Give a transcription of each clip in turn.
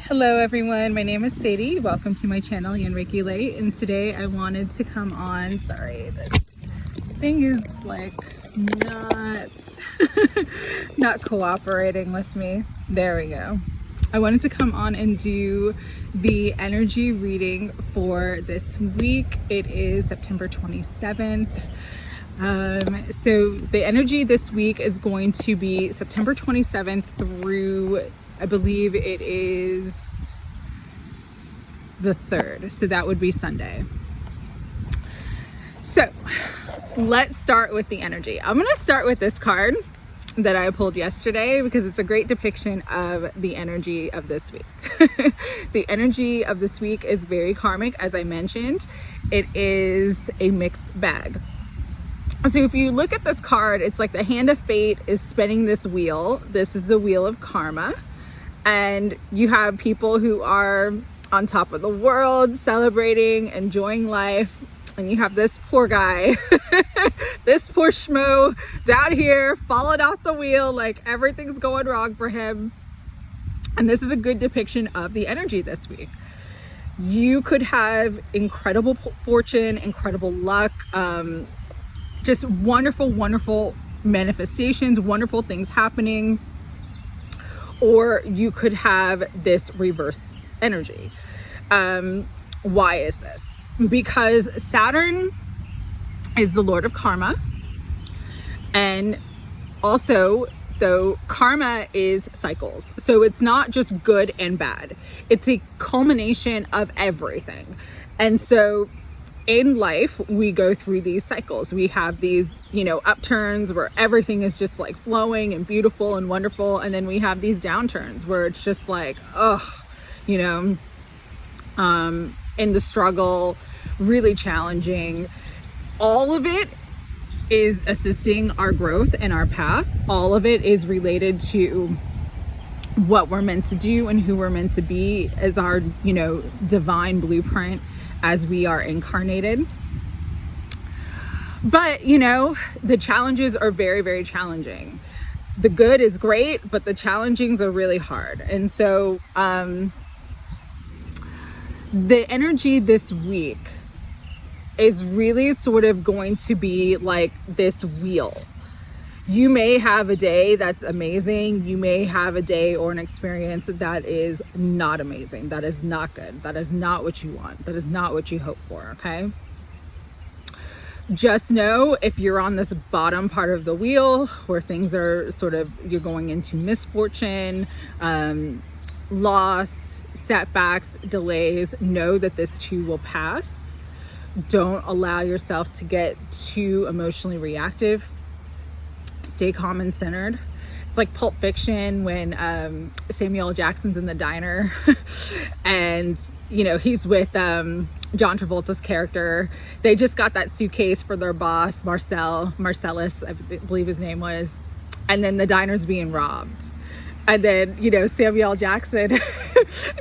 Hello everyone, my name is Sadie. Welcome to my channel, YinReikiLight, and today I wanted to come on, sorry, this thing is like not cooperating with me. There we go. I wanted to come on and do the energy reading for this week. It is September 27th. So the energy this week is going to be September 27th through, I believe it is the 3rd. So that would be Sunday. So let's start with the energy. I'm going to start with this card that I pulled yesterday because it's a great depiction of the energy of this week. The energy of this week is very karmic, as I mentioned. It is a mixed bag. So if you look at this card, it's like the hand of fate is spinning this wheel. This is the wheel of karma. And you have people who are on top of the world, celebrating, enjoying life. And you have this poor guy, this poor schmo down here, falling off the wheel, like everything's going wrong for him. And this is a good depiction of the energy this week. You could have incredible fortune, incredible luck, just wonderful manifestations, wonderful things happening. Or you could have this reverse energy. Why is this? Because Saturn is the Lord of karma. And also, though, karma is cycles. So it's not just good and bad. It's a culmination of everything. And so in life, we go through these cycles. We have these, upturns where everything is just like flowing and beautiful and wonderful. And then we have these downturns where it's just like, in the struggle, really challenging. All of it is assisting our growth and our path. All of it is related to what we're meant to do and who we're meant to be as our, divine blueprint as we are incarnated. But, the challenges are very, very challenging. The good is great, but the challengings are really hard. And so the energy this week is really sort of going to be like this wheel. You may have a day that's amazing. You may have a day or an experience that is not amazing. That is not good. That is not what you want. That is not what you hope for, okay? Just know if you're on this bottom part of the wheel where things are you're going into misfortune, loss, setbacks, delays, know that this too will pass. Don't allow yourself to get too emotionally reactive. Stay calm and centered. It's like Pulp Fiction when Samuel L. Jackson's in the diner and he's with John Travolta's character. They just got that suitcase for their boss, Marcellus, I believe his name was, and then the diner's being robbed. And then, Samuel L. Jackson,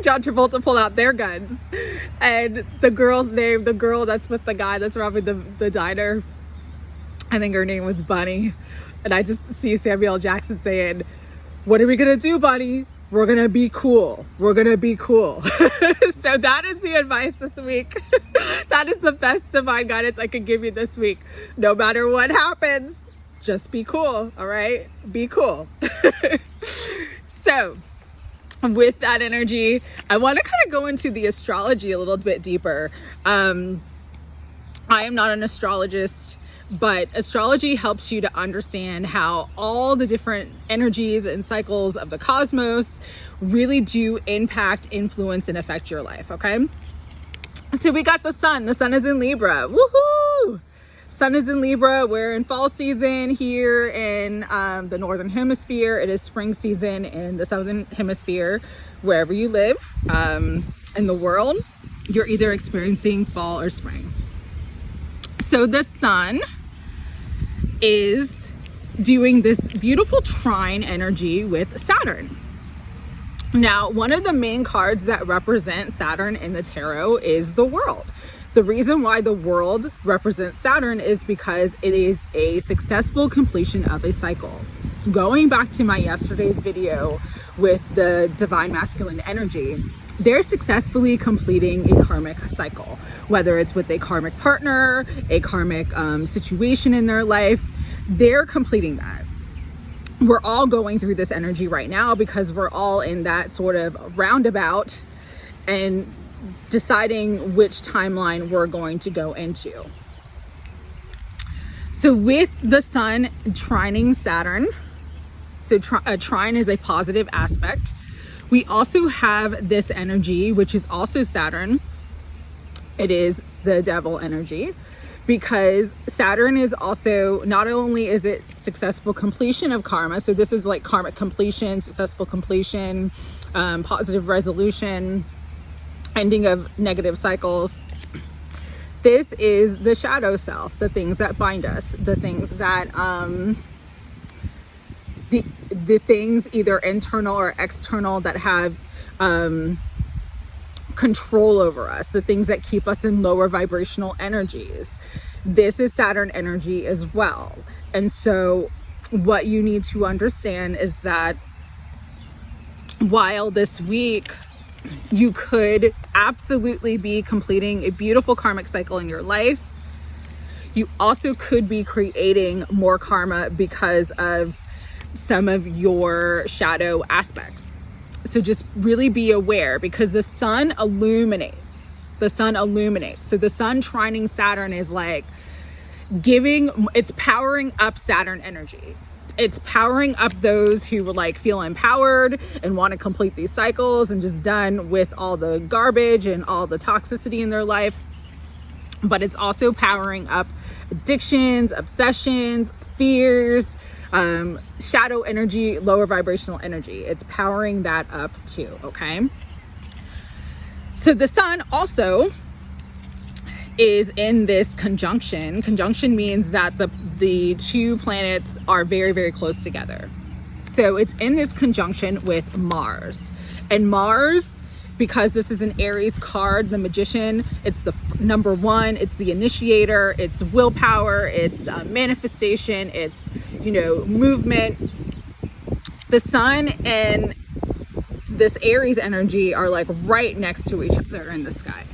John Travolta pulled out their guns. And the girl's name, the girl that's with the guy that's robbing the diner, I think her name was Bunny. And I just see Samuel L. Jackson saying, "What are we going to do, Bunny? We're going to be cool. We're going to be cool." So that is the advice this week. That is the best divine guidance I can give you this week. No matter what happens, just be cool. All right? Be cool. So with that energy, I want to kind of go into the astrology a little bit deeper. I am not an astrologist, but astrology helps you to understand how all the different energies and cycles of the cosmos really do impact, influence, and affect your life, okay? So we got the sun. The sun is in Libra. Woohoo! Sun is in Libra. We're in fall season here in the Northern Hemisphere. It is spring season in the Southern Hemisphere. Wherever you live in the world, you're either experiencing fall or spring. So the sun is doing this beautiful trine energy with Saturn. Now, one of the main cards that represent Saturn in the tarot is the World. The reason why the World represents Saturn is because it is a successful completion of a cycle. Going back to my yesterday's video with the divine masculine energy, they're successfully completing a karmic cycle, whether it's with a karmic partner, a karmic situation in their life. They're completing that. We're all going through this energy right now because we're all in that sort of roundabout and deciding which timeline we're going to go into. So with the sun trining Saturn, so a trine is a positive aspect. We also have this energy, which is also Saturn. It is the devil energy, because Saturn is also, not only is it successful completion of karma, so this is like karmic completion, successful completion, positive resolution, ending of negative cycles. This is the shadow self, the things that bind us, the things that, the things either internal or external that have control over us, the things that keep us in lower vibrational energies. This is Saturn energy as well. And so what you need to understand is that while this week you could absolutely be completing a beautiful karmic cycle in your life, you also could be creating more karma because of some of your shadow aspects. So just really be aware, because the sun illuminates. So the sun trining Saturn is like it's powering up Saturn energy. It's powering up those who would like feel empowered and want to complete these cycles and just done with all the garbage and all the toxicity in their life. But it's also powering up addictions, obsessions, fears, shadow energy, lower vibrational energy. It's powering that up too, okay? So the sun also is in this conjunction. Conjunction means that the two planets are very, very close together. So it's in this conjunction with Mars. And Mars, because this is an Aries card, the Magician, it's the number one, it's the initiator, it's willpower, it's manifestation, it's, movement. The sun and this Aries energy are like right next to each other in the sky.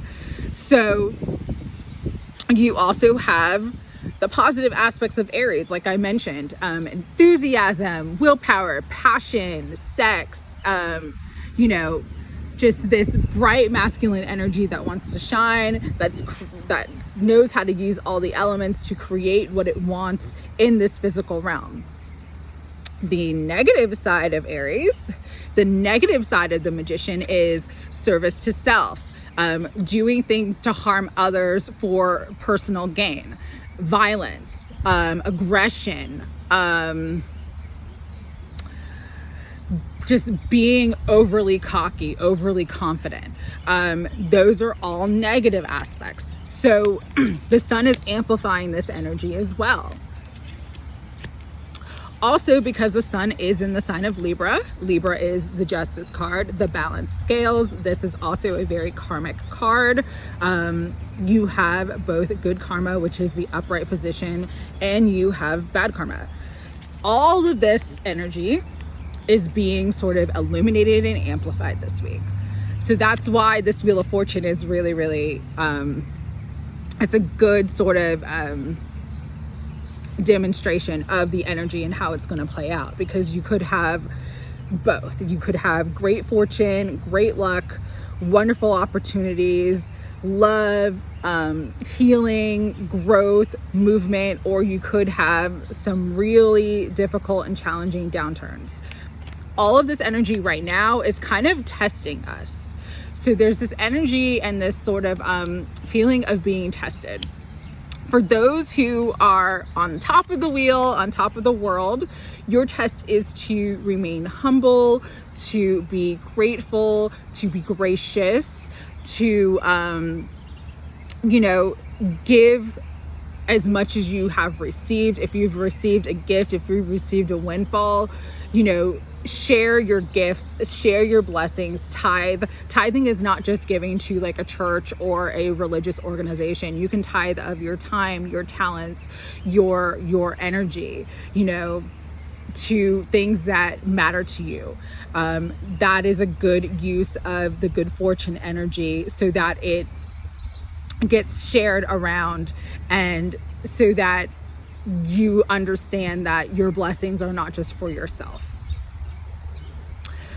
So you also have the positive aspects of Aries, like I mentioned, enthusiasm, willpower, passion, sex, just this bright masculine energy that wants to shine, that knows how to use all the elements to create what it wants in this physical realm. The negative side of Aries, the negative side of the Magician, is service to self, doing things to harm others for personal gain, violence, aggression, just being overly cocky, overly confident. Those are all negative aspects. So the sun is amplifying this energy as well. Also, because the sun is in the sign of Libra, Libra is the justice card, the balance scales. This is also a very karmic card. You have both good karma, which is the upright position, and you have bad karma. All of this energy is being sort of illuminated and amplified this week. So that's why this Wheel of Fortune is really, really, it's a good sort of demonstration of the energy and how it's going to play out, because you could have both. You could have great fortune, great luck, wonderful opportunities, love, healing, growth, movement, or you could have some really difficult and challenging downturns. All of this energy right now is kind of testing us. So there's this energy and this sort of feeling of being tested. For those who are on top of the wheel, on top of the world, your test is to remain humble, to be grateful, to be gracious, to, give as much as you have received. If you've received a gift, if you've received a windfall, share your gifts, share your blessings, tithe. Tithing is not just giving to like a church or a religious organization. You can tithe of your time, your talents, your energy. to things that matter to you. That is a good use of the good fortune energy, so that it gets shared around, and so that you understand that your blessings are not just for yourself.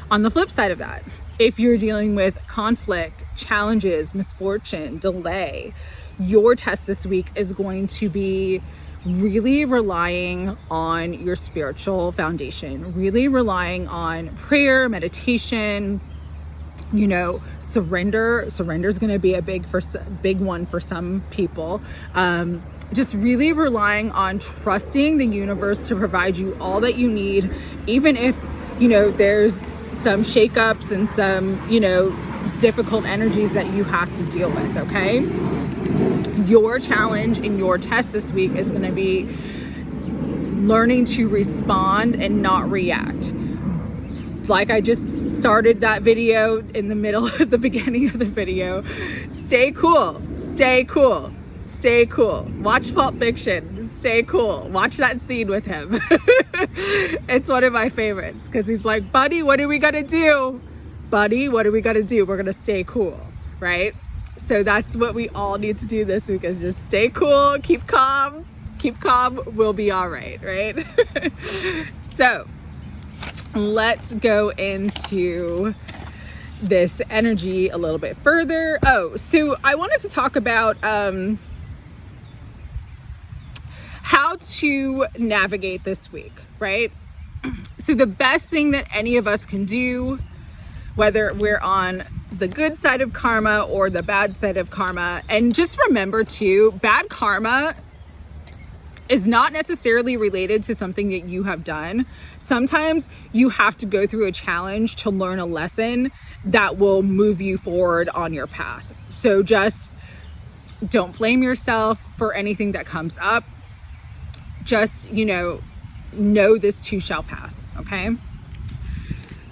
On the flip side of that, if you're dealing with conflict, challenges, misfortune, delay, your test this week is going to be really relying on your spiritual foundation, really relying on prayer, meditation, surrender. Surrender is going to be a big one for some people. Just really relying on trusting the universe to provide you all that you need, even if, there's some shakeups and some, difficult energies that you have to deal with, okay? Your challenge and your test this week is going to be learning to respond and not react. Like I just started that video in the middle, at the beginning of the video. Stay cool, stay cool, stay cool. Watch Pulp Fiction, stay cool. Watch that scene with him. It's one of my favorites because he's like, buddy, what are we going to do? Buddy, what are we going to do? We're going to stay cool, right? So that's what we all need to do this week, is just stay cool, keep calm, we'll be all right? So let's go into this energy a little bit further. So I wanted to talk about how to navigate this week, right? So the best thing that any of us can do, whether we're on the good side of karma or the bad side of karma, and just remember too, bad karma is not necessarily related to something that you have done. Sometimes you have to go through a challenge to learn a lesson that will move you forward on your path. So just don't blame yourself for anything that comes up. Just, know this too shall pass, okay?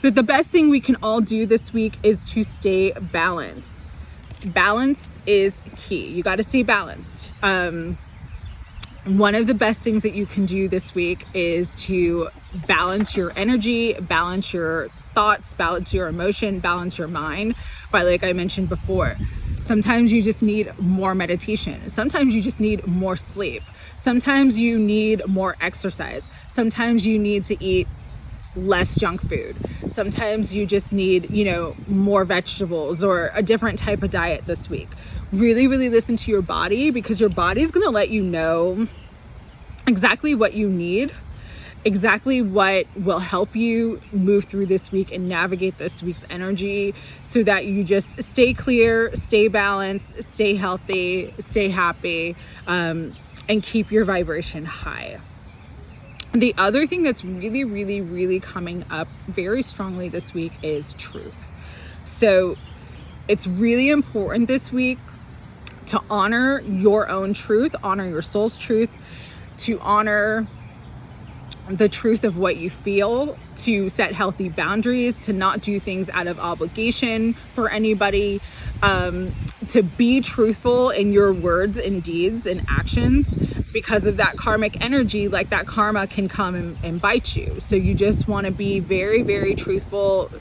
But the best thing we can all do this week is to stay balanced. Balance is key. You got to stay balanced. One of the best things that you can do this week is to balance your energy, balance your thoughts, balance your emotion, balance your mind. But like I mentioned before, sometimes you just need more meditation. Sometimes you just need more sleep. Sometimes you need more exercise. Sometimes you need to eat less junk food. Sometimes you just need, more vegetables or a different type of diet this week. Really, really listen to your body, because your body's going to let you know exactly what you need, exactly what will help you move through this week and navigate this week's energy, so that you just stay clear, stay balanced, stay healthy, stay happy, and keep your vibration high. The other thing that's really, really, really coming up very strongly this week is truth. So it's really important this week to honor your own truth, honor your soul's truth, to honor the truth of what you feel, to set healthy boundaries, to not do things out of obligation for anybody, to be truthful in your words and deeds and actions, because of that karmic energy. Like, that karma can come and bite you. So you just want to be very, very truthful,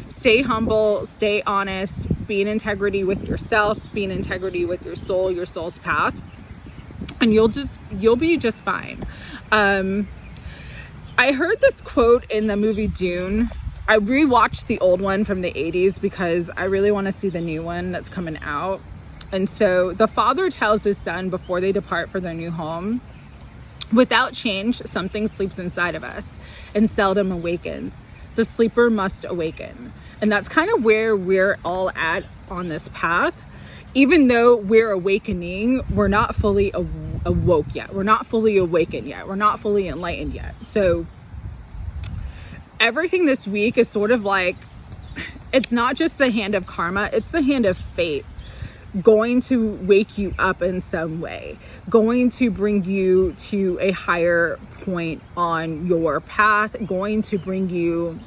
stay humble, stay honest, be in integrity with yourself, be in integrity with your soul, your soul's path, and you'll be just fine. I heard this quote in the movie Dune. I rewatched the old one from the 80s because I really want to see the new one that's coming out. And so the father tells his son before they depart for their new home, without change, something sleeps inside of us and seldom awakens. The sleeper must awaken. And that's kind of where we're all at on this path. Even though we're awakening, we're not fully awoke yet. We're not fully awakened yet. We're not fully enlightened yet. So everything this week is sort of like, it's not just the hand of karma, it's the hand of fate going to wake you up in some way, going to bring you to a higher point on your path, going to bring you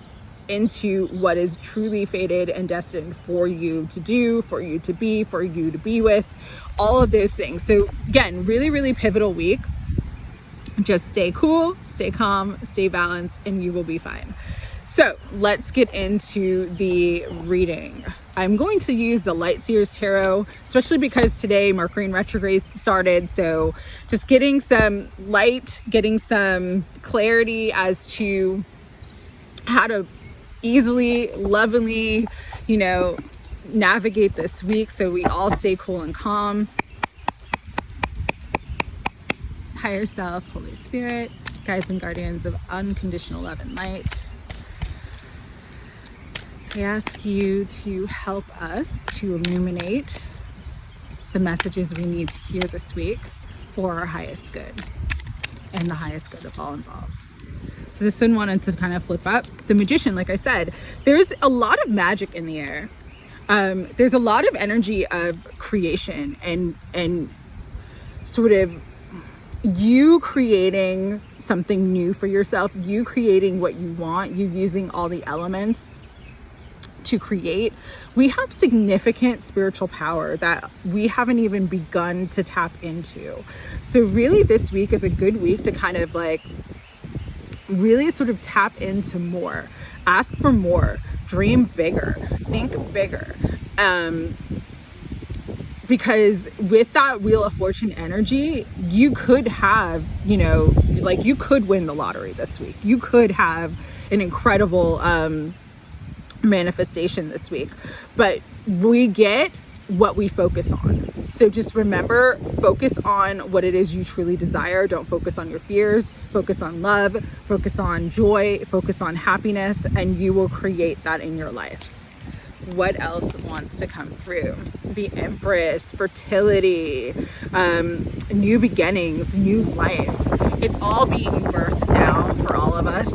into what is truly fated and destined for you to do, for you to be with, all of those things. So again, really, really pivotal week. Just stay cool, stay calm, stay balanced, and you will be fine. So let's get into the reading. I'm going to use the Light Seer's Tarot, especially because today Mercury in retrograde started. So just getting some light, getting some clarity as to how to easily, lovingly, navigate this week so we all stay cool and calm. Higher self, Holy Spirit, guides and guardians of unconditional love and light, I ask you to help us to illuminate the messages we need to hear this week for our highest good and the highest good of all involved. So this one wanted to kind of flip up. The Magician, like I said, there's a lot of magic in the air. There's a lot of energy of creation and sort of you creating something new for yourself, you creating what you want, you using all the elements to create. We have significant spiritual power that we haven't even begun to tap into. So really this week is a good week to kind of like really sort of tap into more, ask for more, dream bigger, think bigger. Because with that Wheel of Fortune energy, you could have, you could win the lottery this week. You could have an incredible manifestation this week, but we get what we focus on. So just remember, focus on what it is you truly desire. Don't focus on your fears. Focus on love, focus on joy, focus on happiness, and you will create that in your life. What else wants to come through? The Empress, fertility, new beginnings, new life. It's all being birthed now for all of us.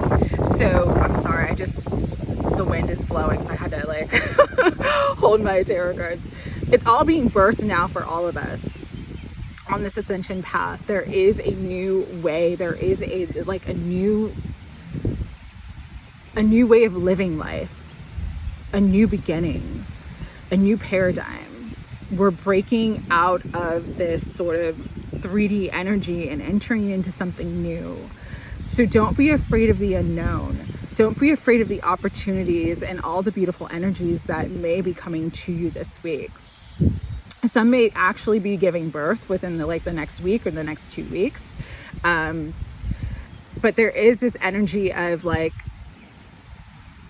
So I'm sorry, the wind is blowing, so I had to hold my tarot cards. It's all being birthed now for all of us on this ascension path. There is a new way. There is a new way of living life. A new beginning, a new paradigm. We're breaking out of this sort of 3D energy and entering into something new. So don't be afraid of the unknown. Don't be afraid of the opportunities and all the beautiful energies that may be coming to you this week. Some may actually be giving birth within the next week or the next 2 weeks. But there is this energy of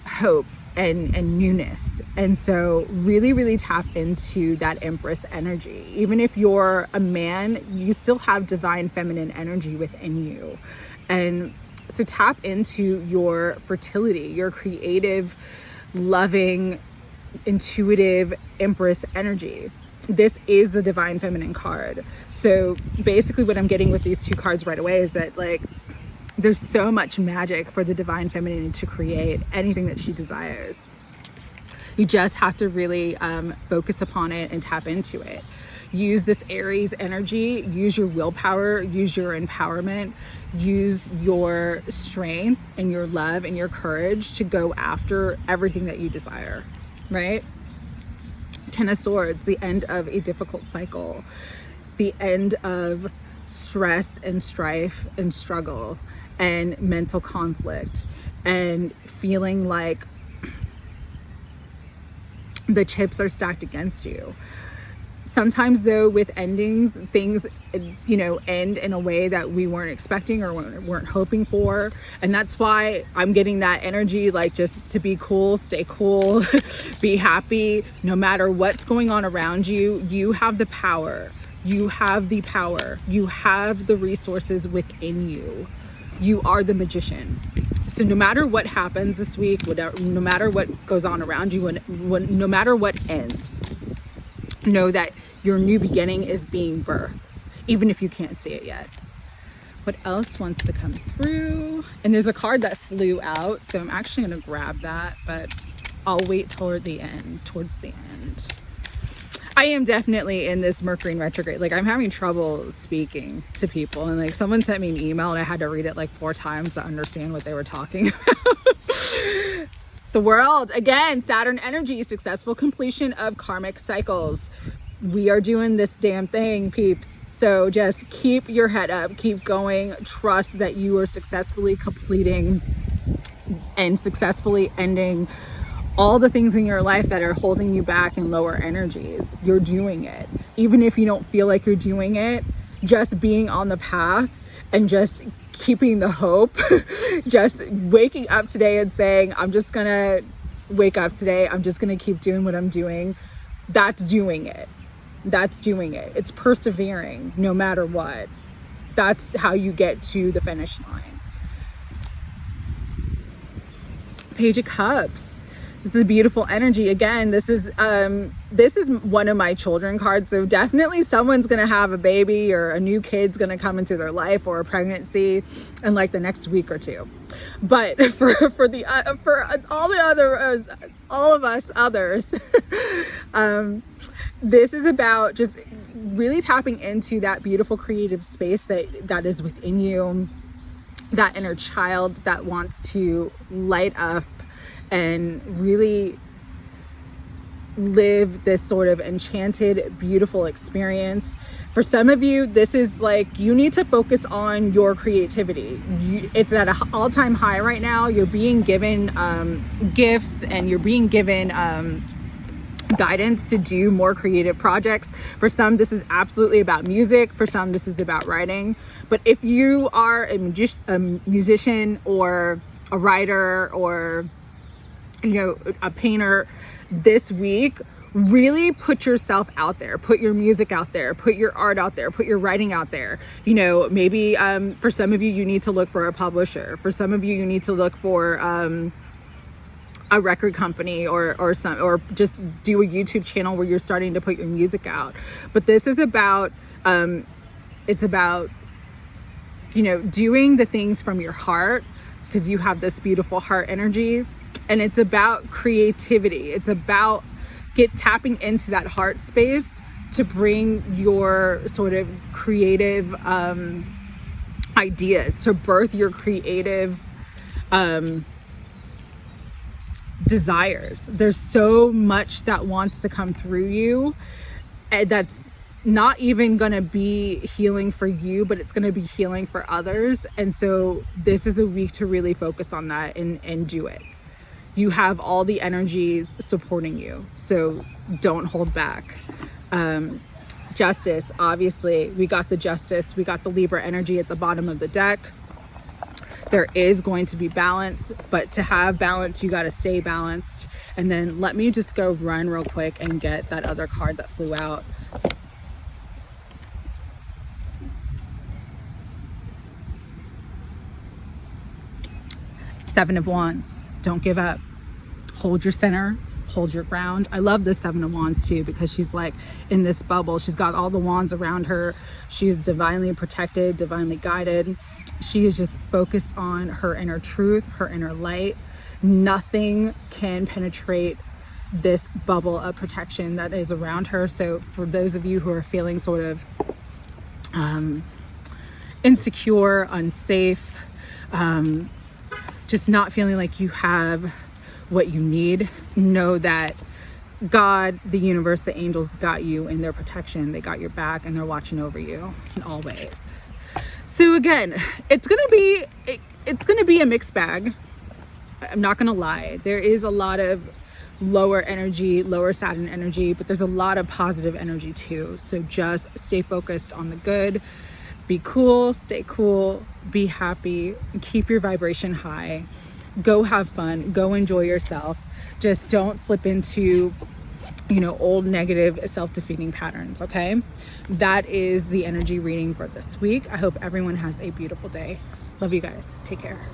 hope and newness. And so really, really tap into that Empress energy. Even if you're a man, you still have divine feminine energy within you. And so tap into your fertility, your creative, loving, intuitive Empress energy. This is the divine feminine card. So basically what I'm getting with these two cards right away is that there's so much magic for the divine feminine to create anything that she desires. You just have to really focus upon it and tap into it. Use this Aries energy, use your willpower, use your empowerment, use your strength and your love and your courage to go after everything that you desire, right? Ten of Swords, the end of a difficult cycle, the end of stress and strife and struggle and mental conflict and feeling like the chips are stacked against you. Sometimes though, with endings, things, end in a way that we weren't expecting or weren't hoping for. And that's why I'm getting that energy, just to be cool, stay cool, be happy. No matter what's going on around you, you have the power. You have the power. You have the resources within you. You are the magician. So no matter what happens this week, no matter what goes on around you, no matter what ends, know that your new beginning is being birthed, even if you can't see it yet. What else wants to come through? And there's a card that flew out, so I'm actually going to grab that, but I'll wait towards the end. I am definitely in this Mercury in retrograde. I'm having trouble speaking to people, and someone sent me an email and I had to read it 4 times to understand what they were talking about. The world, again, Saturn energy, successful completion of karmic cycles. We are doing this damn thing, peeps. So just keep your head up, keep going, trust that you are successfully completing and successfully ending all the things in your life that are holding you back in lower energies. You're doing it. Even if you don't feel like you're doing it, just being on the path and just keeping the hope, just waking up today and saying, I'm just gonna wake up today, I'm just gonna keep doing what I'm doing. That's doing it. That's doing it. It's persevering no matter what. That's how you get to the finish line. Page of Cups. This is a beautiful energy. Again, this is one of my children cards. So definitely someone's going to have a baby or a new kid's going to come into their life, or a pregnancy in like the next week or two. But for all of us others, this is about just really tapping into that beautiful creative space that is within you, that inner child that wants to light up and really live this sort of enchanted, beautiful experience. For some of you, this is like, you need to focus on your creativity. It's at an all-time high right now. You're being given gifts, and you're being given guidance to do more creative projects. For some, this is absolutely about music. For some, this is about writing. But if you are a musician or a writer, or a painter, this week, really put yourself out there, put your music out there, put your art out there, put your writing out there. Maybe for some of you, you need to look for a publisher. For some of you, you need to look for a record company, or just do a YouTube channel where you're starting to put your music out. But this is about it's about doing the things from your heart, because you have this beautiful heart energy. And it's about creativity. It's about tapping into that heart space to bring your sort of creative ideas, to birth your creative desires. There's so much that wants to come through you, and that's not even going to be healing for you, but it's going to be healing for others. And so this is a week to really focus on that and do it. You have all the energies supporting you, so don't hold back. Justice, obviously, we got the Justice, we got the Libra energy at the bottom of the deck. There is going to be balance, but to have balance, you got to stay balanced. And then let me just go run real quick and get that other card that flew out. Seven of Wands. Don't give up. Hold your center, hold your ground. I love the Seven of Wands too, because she's like in this bubble. She's got all the wands around her. She's divinely protected, divinely guided. She is just focused on her inner truth, her inner light. Nothing can penetrate this bubble of protection that is around her. So for those of you who are feeling sort of insecure, unsafe, just not feeling like you have what you need, know that God, the universe, the angels got you in their protection. They got your back, and they're watching over you always. So again, it's gonna be a mixed bag. I'm not gonna lie. There is a lot of lower energy, lower Saturn energy, but there's a lot of positive energy too. So just stay focused on the good. Be cool, stay cool, be happy, keep your vibration high, go have fun, go enjoy yourself. Just don't slip into, old negative self-defeating patterns, okay? That is the energy reading for this week. I hope everyone has a beautiful day. Love you guys. Take care.